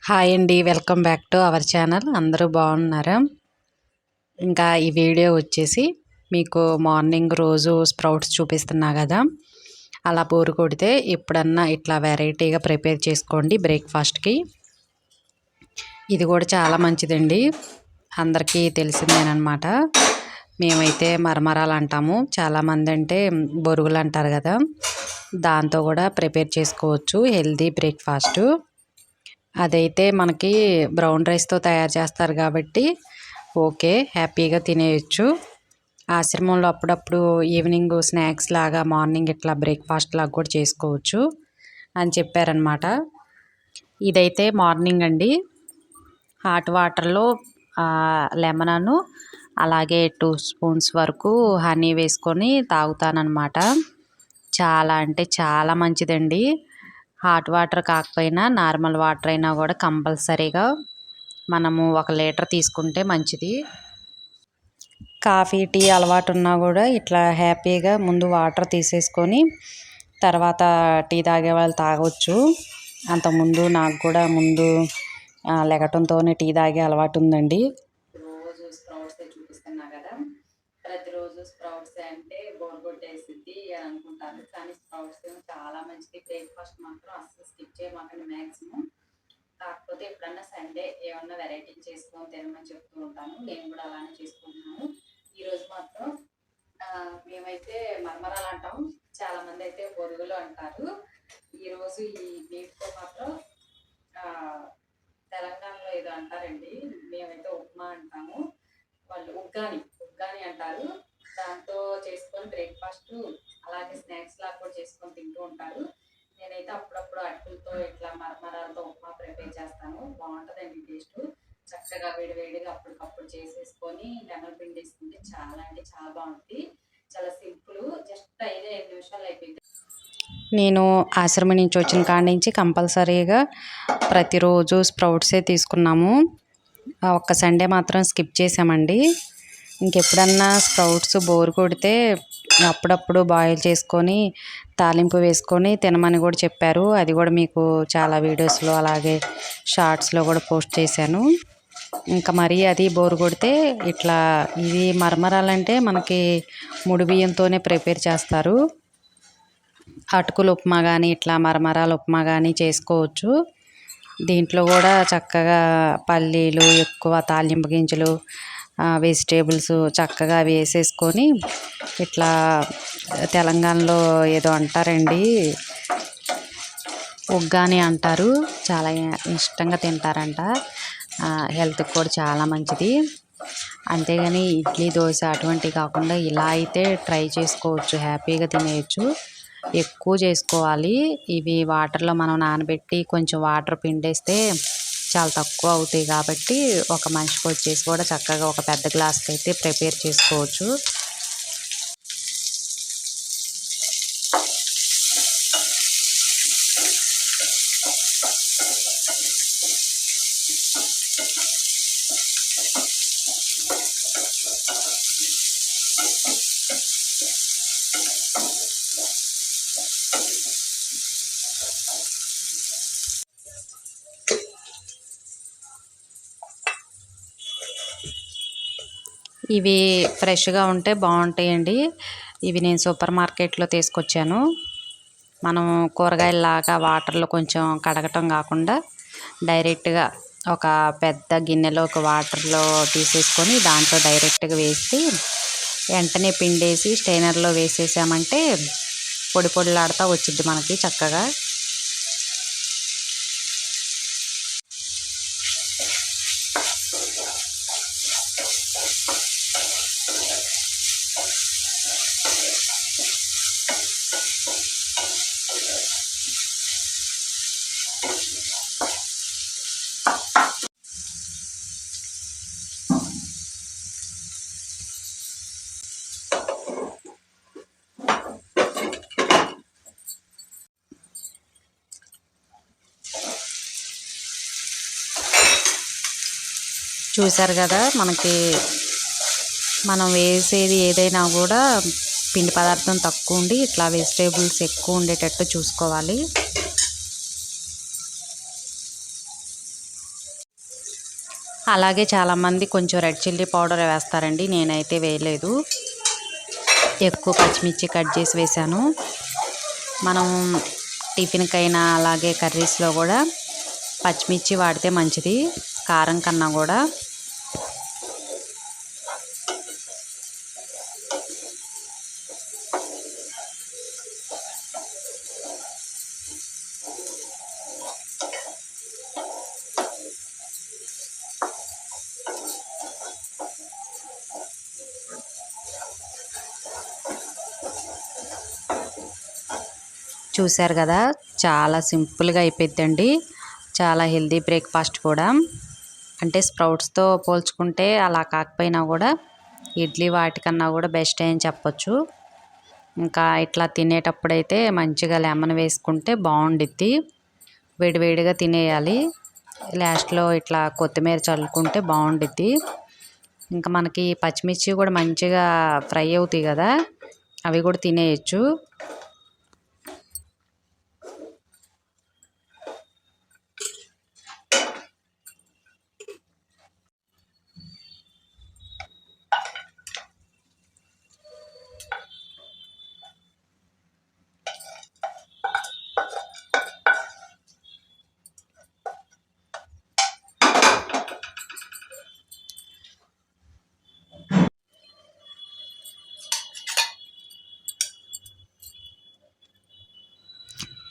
Hi అండి. Welcome back to our channel. అందరూ బాగున్నారా? ఇంకా ఈ వీడియో వచ్చేసి మీకు మార్నింగ్ రోజు స్ప్రౌట్స్ చూపిస్తున్నా కదా, అలా బోరు కొడితే ఎప్పుడన్నా ఇట్లా వెరైటీగా ప్రిపేర్ చేసుకోండి బ్రేక్ఫాస్ట్కి. ఇది కూడా చాలా మంచిదండి, అందరికీ తెలిసిందేనమాట. మేమైతే మరమరాలు అంటాము, చాలామంది అంటే బొరుగులు అంటారు కదా, దాంతో కూడా ప్రిపేర్ చేసుకోవచ్చు హెల్దీ బ్రేక్ఫాస్ట్. అదైతే మనకి బ్రౌన్ రైస్తో తయారు చేస్తారు కాబట్టి ఓకే, హ్యాపీగా తినేయచ్చు. ఆశ్రమంలో అప్పుడప్పుడు ఈవినింగ్ స్నాక్స్ లాగా, మార్నింగ్ ఇట్లా బ్రేక్ఫాస్ట్ లాగా కూడా చేసుకోవచ్చు అని చెప్పారనమాట. ఇదైతే మార్నింగ్ అండి. హాట్ వాటర్లో లెమనను అలాగే 2 స్పూన్స్ వరకు హనీ వేసుకొని తాగుతానన్నమాట. చాలా అంటే చాలా మంచిదండి. హాట్ వాటర్ కాకపోయినా నార్మల్ వాటర్ అయినా కూడా కంపల్సరీగా మనము 1 లీటర్ తీసుకుంటే మంచిది. కాఫీ టీ అలవాటు ఉన్నా కూడా ఇట్లా హ్యాపీగా ముందు వాటర్ తీసేసుకొని తర్వాత టీ తాగే వాళ్ళు తాగొచ్చు. అంతకుముందు నాకు కూడా లెగటంతోనే టీ తాగే అలవాటు ఉందండి. రోజు స్ప్రౌట్సే చూపిస్తున్నా కదా, ప్రతిరోజు స్ప్రౌట్సే అంటే బోర్ కొట్టేసిద్ది అని అనుకుంటారు, కానీ స్ప్రౌట్స్ చాలా మంచిది. బ్రేక్ఫాస్ట్ మాత్రం అస్సలు స్కిప్ చేయమాకండి మ్యాక్సిమం. కాకపోతే ఎప్పుడన్నా సండే ఏమన్నా వెరైటీ చేసుకొని తినమని చెప్తూ ఉంటాను, నేను కూడా అలానే చేసుకుంటున్నాను. ఈరోజు మాత్రం మేమైతే మరమరాలు అంటాం, చాలామంది అయితే బొరుగులు అంటారు. ఈరోజు ఈ వీటితో మాత్రం తెలంగాణలో ఏదో అంటారండి, మేమైతే ఉప్మా అంటాము, వాళ్ళు ఉగ్గాని అంటారు. దాంతో చేసుకొని బ్రేక్ఫాస్ట్ అలాగే స్నాక్స్ లాగా కూడా చేసుకొని తింటూ ఉంటారు. నేనైతే అప్పుడప్పుడు అటుకులతో ఇట్లా మరమరాలతో ఉప్మా ప్రిపేర్ చేస్తాను, బాగుంటుందండి టేస్ట్. చక్కగా వేడివేడిగా అప్పటికప్పుడు చేసేసుకొని లెమన్ పిండి వేసుకుంటే చాలా అంటే చాలా బాగుంటుంది. చాలా సింపుల్, జస్ట్ 5 నిమిషాలు అయిపోయింది. నేను ఆశ్రమం నుంచి వచ్చిన కాడి నుంచి కంపల్సరీగా ప్రతిరోజు స్ప్రౌట్సే తీసుకున్నాము. ఒక్క సండే మాత్రం స్కిప్ చేసామండి. ఇంకెప్పుడన్నా స్ప్రౌట్స్ బోర్ కొడితే అప్పుడప్పుడు బాయిల్ చేసుకొని తాలింపు వేసుకొని తినమని కూడా చెప్పారు. అది కూడా మీకు చాలా వీడియోస్లో అలాగే షార్ట్స్లో కూడా పోస్ట్ చేశాను. ఇంకా మరీ అది బోరు కొడితే ఇట్లా, ఇది మరమరాలంటే మనకి ముడి బియ్యంతోనే ప్రిపేర్ చేస్తారు. అటుకులు ఉప్మా కానీ ఇట్లా మరమరాలు ఉప్మా కానీ చేసుకోవచ్చు. దీంట్లో కూడా చక్కగా పల్లీలు, ఎక్కువ తాలింపు గింజలు, వెజిటేబుల్స్ చక్కగా వేసేసుకొని ఇట్లా తెలంగాణలో ఏదో అంటారండి, ఉగ్గాని అంటారు, చాలా ఇష్టంగా తింటారంట. హెల్త్కి కూడా చాలా మంచిది. అంతేగాని ఇడ్లీ దోశ అటువంటివి కాకుండా ఇలా అయితే ట్రై చేసుకోవచ్చు, హ్యాపీగా తినేయచ్చు. ఎక్కువ చేసుకోవాలి. ఇవి వాటర్లో మనం నానబెట్టి కొంచెం వాటర్ పిండేస్తే చాలా తక్కువ అవుతాయి కాబట్టి ఒక మనిషికి వచ్చేసి కూడా చక్కగా ఒక పెద్ద గ్లాస్కి అయితే ప్రిపేర్ చేసుకోవచ్చు. ఇవి ఫ్రెష్గా ఉంటే బాగుంటాయండి. ఇవి నేను సూపర్ మార్కెట్లో తీసుకొచ్చాను. మనం కూరగాయలాగా వాటర్లో కొంచెం కడగటం కాకుండా డైరెక్ట్గా ఒక పెద్ద గిన్నెలో ఒక వాటర్లో తీసేసుకొని దాంట్లో డైరెక్ట్గా వేసి వెంటనే పిండేసి స్టెయినర్లో వేసేసామంటే పొడి పొడిలాడుతూ వచ్చింది మనకి చక్కగా. చూసారు కదా, మనం వేసేది ఏదైనా కూడా పిండి పదార్థం తక్కువ ఉండి ఇట్లా వెజిటేబుల్స్ ఎక్కువ ఉండేటట్టు చూసుకోవాలి. అలాగే చాలామంది కొంచెం రెడ్ చిల్లీ పౌడర్ వేస్తారండి, నేనైతే వేయలేదు. ఎక్కువ పచ్చిమిర్చి కట్ చేసి వేసాను. మనం టిఫిన్కైనా అలాగే కర్రీస్లో కూడా పచ్చిమిర్చి వాడితే మంచిది కారం కన్నా కూడా. చూశారు కదా, చాలా సింపుల్గా అయిపోద్దండి. చాలా హెల్దీ బ్రేక్ఫాస్ట్ కూడా. అంటే స్ప్రౌట్స్తో పోల్చుకుంటే అలా కాకపోయినా కూడా ఇడ్లీ వాటికన్నా కూడా బెస్ట్ అని చెప్పొచ్చు. ఇంకా ఇట్లా తినేటప్పుడైతే మంచిగా లెమన్ వేసుకుంటే బాగుండిద్ది. వేడివేడిగా తినేయాలి. లాస్ట్లో ఇట్లా కొత్తిమీర చల్లుకుంటే బాగుండిద్ది. ఇంకా మనకి పచ్చిమిర్చి కూడా మంచిగా ఫ్రై అవుతాయి కదా, అవి కూడా తినేయచ్చు.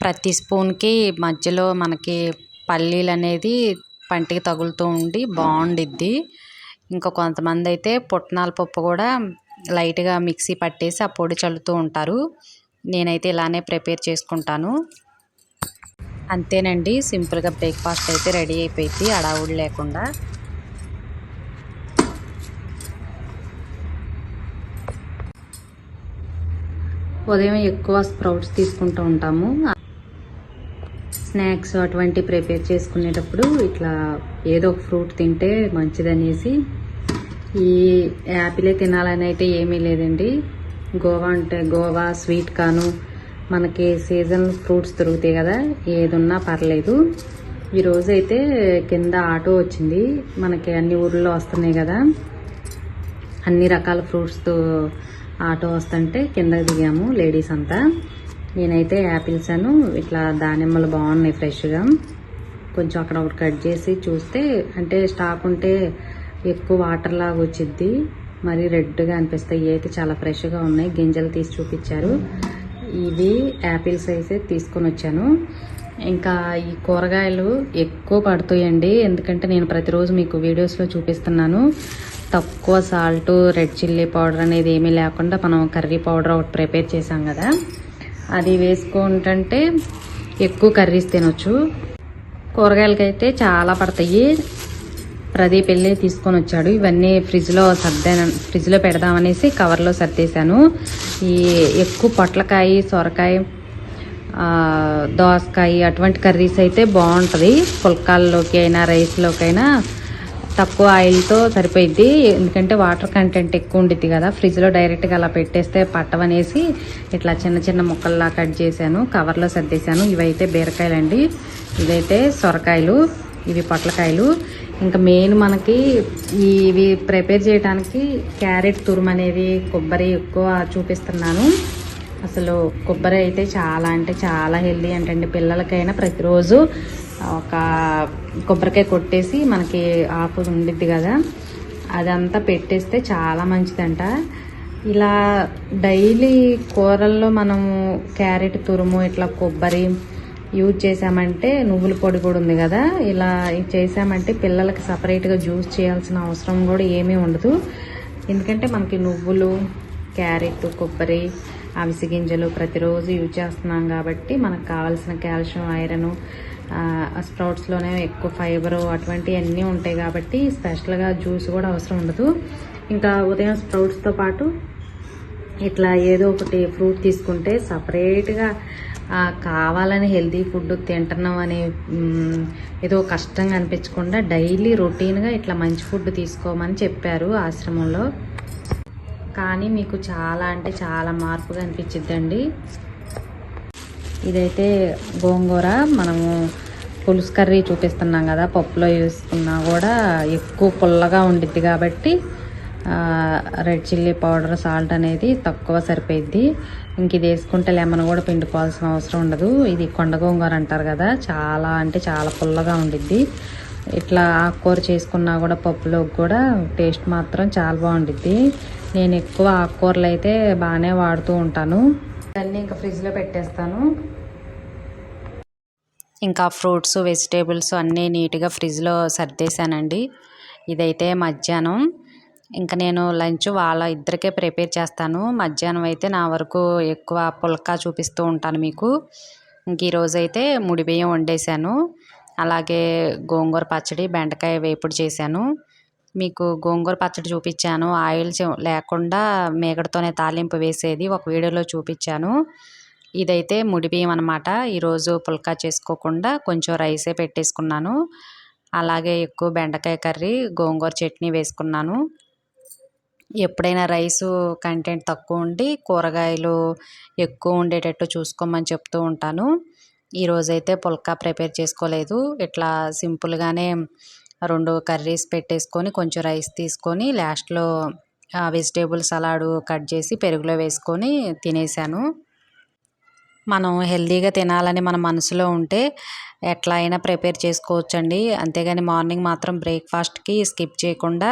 ప్రతి స్పూన్కి మధ్యలో మనకి పల్లీలు అనేది పంటికి తగులుతూ ఉండి బాగుండిద్ది. ఇంకా కొంతమంది అయితే పుట్నాల పప్పు కూడా లైట్గా మిక్సీ పట్టేసి ఆ పొడి చల్లుతూ ఉంటారు. నేనైతే ఇలానే ప్రిపేర్ చేసుకుంటాను. అంతేనండి, సింపుల్గా బ్రేక్ఫాస్ట్ అయితే రెడీ అయిపోయింది హడావుడి లేకుండా. ఉదయం ఎక్కువ స్ప్రౌట్స్ తీసుకుంటూ ఉంటాము. స్నాక్స్ అటువంటి ప్రిపేర్ చేసుకునేటప్పుడు ఇట్లా ఏదో ఒక ఫ్రూట్ తింటే మంచిదనేసి. ఈ యాపిలే తినాలని అయితే ఏమీ లేదండి. గోవా అంటే గోవా, స్వీట్ కార్న్, మనకి సీజన్ ఫ్రూట్స్ దొరుకుతాయి కదా, ఏదున్నా పర్లేదు. ఈరోజు అయితే కింద ఆటో వచ్చింది. మనకి అన్ని ఊర్లో వస్తున్నాయి కదా, అన్ని రకాల ఫ్రూట్స్తో ఆటో వస్తుంటే కిందకి దిగాము లేడీస్ అంతా. నేనైతే యాపిల్స్ అను ఇట్లా దానిమ్మలు బాగున్నాయి ఫ్రెష్గా. కొంచెం అక్కడ ఒకటి కట్ చేసి చూస్తే అంటే స్టాక్ ఉంటే ఎక్కువ వాటర్ లాగా వచ్చిద్ది, మరి రెడ్గా అనిపిస్తాయి. ఇవి అయితే చాలా ఫ్రెష్గా ఉన్నాయి, గింజలు తీసి చూపించారు. ఇవి యాపిల్స్ అయితే తీసుకొని వచ్చాను. ఇంకా ఈ కూరగాయలు ఎక్కువ పడుతాయండి, ఎందుకంటే నేను ప్రతిరోజు మీకు వీడియోస్లో చూపిస్తున్నాను. తక్కువ సాల్ట్, రెడ్ చిల్లీ పౌడర్ అనేది ఏమీ లేకుండా మనం కర్రీ పౌడర్ ఒకటి ప్రిపేర్ చేసాం కదా, అది వేసుకుంటుంటే ఎక్కువ కర్రీస్ తినొచ్చు. కూరగాయలకైతే చాలా పడతాయి. ప్రదీప్ వెళ్ళి తీసుకొని వచ్చాడు. ఇవన్నీ ఫ్రిడ్జ్లో పెడదామనేసి కవర్లో సర్దేశాను. ఈ ఎక్కువ పొట్లకాయ, సొరకాయ, దోసకాయ అటువంటి కర్రీస్ అయితే బాగుంటుంది. పుల్కాల్లోకి అయినా రైస్లోకైనా తక్కువ ఆయిల్తో సరిపోయిద్ది, ఎందుకంటే వాటర్ కంటెంట్ ఎక్కువ ఉండిద్ది కదా. ఫ్రిడ్జ్లో డైరెక్ట్గా అలా పెట్టేస్తే పట్టవనేసి ఇట్లా చిన్న చిన్న ముక్కల్లా కట్ చేశాను, కవర్లో సర్దేశాను. ఇవైతే బీరకాయలండి, ఇదైతే సొరకాయలు, ఇవి పొట్లకాయలు. ఇంకా మెయిన్ మనకి ఇవి ప్రిపేర్ చేయడానికి క్యారెట్ తురుము అనేది, కొబ్బరి ఎక్కువ చూపిస్తున్నాను. అసలు కొబ్బరి అయితే చాలా అంటే చాలా హెల్దీ అంటండి. పిల్లలకైనా ప్రతిరోజు ఒక కొబ్బరికాయ కొట్టేసి మనకి ఆకు ఉండిద్ది కదా, అదంతా పెట్టేస్తే చాలా మంచిదంట. ఇలా డైలీ కూరల్లో మనము క్యారెట్ తురుము, ఇట్లా కొబ్బరి యూజ్ చేసామంటే, నువ్వుల పొడి కూడా ఉంది కదా, ఇలా చేసామంటే పిల్లలకి సపరేట్గా జ్యూస్ చేయాల్సిన అవసరం కూడా ఏమీ ఉండదు. ఎందుకంటే మనకి నువ్వులు, క్యారెట్, కొబ్బరి, అవిసె గింజలు ప్రతిరోజు యూజ్ చేస్తున్నాం కాబట్టి మనకు కావాల్సిన కాల్షియం, ఐరన్, స్ప్రౌట్స్లోనే ఎక్కువ ఫైబరు అటువంటివన్నీ ఉంటాయి కాబట్టి స్పెషల్గా జ్యూస్ కూడా అవసరం ఉండదు. ఇంకా ఉదయం స్ప్రౌట్స్తో పాటు ఇట్లా ఏదో ఒకటి ఫ్రూట్ తీసుకుంటే సపరేట్గా కావాలని హెల్తీ ఫుడ్ తింటున్నాం అని ఏదో కష్టంగా అనిపించకుండా డైలీ రొటీన్గా ఇట్లా మంచి ఫుడ్ తీసుకోమని చెప్పారు ఆశ్రమంలో. కానీ మీకు చాలా అంటే చాలా మార్పుగా అనిపించిద్దండి. ఇదైతే గోంగూర మనము పులుసు కర్రీ చూపిస్తున్నాం కదా, పప్పులో వేసుకున్నా కూడా ఎక్కువ పుల్లగా ఉండిద్ది కాబట్టి రెడ్ చిల్లీ పౌడర్, సాల్ట్ అనేది తక్కువ సరిపోయిద్ది. ఇంక ఇది వేసుకుంటే లెమన్ కూడా పిండుకోవాల్సిన అవసరం ఉండదు. ఇది కొండ గోంగూర అంటారు కదా, చాలా అంటే చాలా పుల్లగా ఉండిద్ది. ఇట్లా ఆకుకూర చేసుకున్నా కూడా పప్పులోకి కూడా టేస్ట్ మాత్రం చాలా బాగుండిద్ది. నేను ఎక్కువ ఆకుకూరలు అయితే బాగానే వాడుతూ ఉంటాను. అన్నీ ఇంకా ఫ్రిడ్జ్లో పెట్టేస్తాను. ఇంకా ఫ్రూట్స్, వెజిటేబుల్స్ అన్నీ నీట్గా ఫ్రిడ్జ్లో సర్దేశానండి. ఇదైతే మధ్యాహ్నం. ఇంకా నేను లంచ్ వాళ్ళ ఇద్దరికే ప్రిపేర్ చేస్తాను. మధ్యాహ్నం అయితే నా వరకు ఎక్కువ పుల్కా చూపిస్తూ ఉంటాను మీకు. ఇంక ఈరోజైతే ముడి బియ్యం వండేసాను. అలాగే గోంగూర పచ్చడి, బెండకాయ వేపుడు చేశాను. మీకు గోంగూర పచ్చడి చూపించాను. ఆయిల్ లేకుండా మేగడతోనే తాలింపు వేసేది ఒక వీడియోలో చూపించాను. ఇదైతే ముడి బియ్యం అనమాట. ఈరోజు పుల్కా చేసుకోకుండా కొంచెం రైసే పెట్టేసుకున్నాను. అలాగే ఎక్కువ బెండకాయ కర్రీ, గోంగూర చట్నీ వేసుకున్నాను. ఎప్పుడైనా రైసు కంటెంట్ తక్కువ ఉండి కూరగాయలు ఎక్కువ ఉండేటట్టు చూసుకోమని చెప్తూ ఉంటాను. ఈరోజైతే పుల్కా ప్రిపేర్ చేసుకోలేదు. ఇట్లా సింపుల్గానే 2 కర్రీస్ పెట్టేసుకొని కొంచెం రైస్ తీసుకొని లాస్ట్లో వెజిటేబుల్ సలాడ్ కట్ చేసి పెరుగులో వేసుకొని తినేసాను. మనం హెల్తీగా తినాలని మన మనసులో ఉంటే ఎట్లా అయినా ప్రిపేర్ చేసుకోవచ్చండి. అంతేగాని మార్నింగ్ మాత్రం బ్రేక్ఫాస్ట్కి స్కిప్ చేయకుండా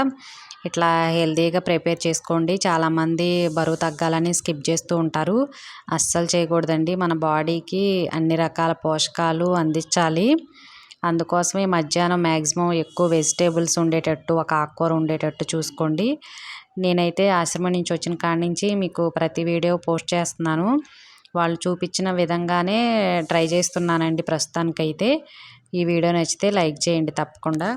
ఇట్లా హెల్తీగా ప్రిపేర్ చేసుకోండి. చాలామంది బరువు తగ్గాలని స్కిప్ చేస్తూ ఉంటారు. అస్సలు చేయకూడదండి. మన బాడీకి అన్ని రకాల పోషకాలు అందించాలి. అందుకోసమే మధ్యాహ్నం మ్యాక్సిమం ఎక్కువ వెజిటేబుల్స్ ఉండేటట్టు, ఒక ఆకుకూర ఉండేటట్టు చూసుకోండి. నేనైతే ఆశ్రమం నుంచి వచ్చిన కాడి నుంచి మీకు ప్రతి వీడియో పోస్ట్ చేస్తున్నాను. వాళ్ళు చూపించిన విధంగానే ట్రై చేస్తున్నానండి ప్రస్తుతానికైతే. ఈ వీడియో నచ్చితే లైక్ చేయండి తప్పకుండా.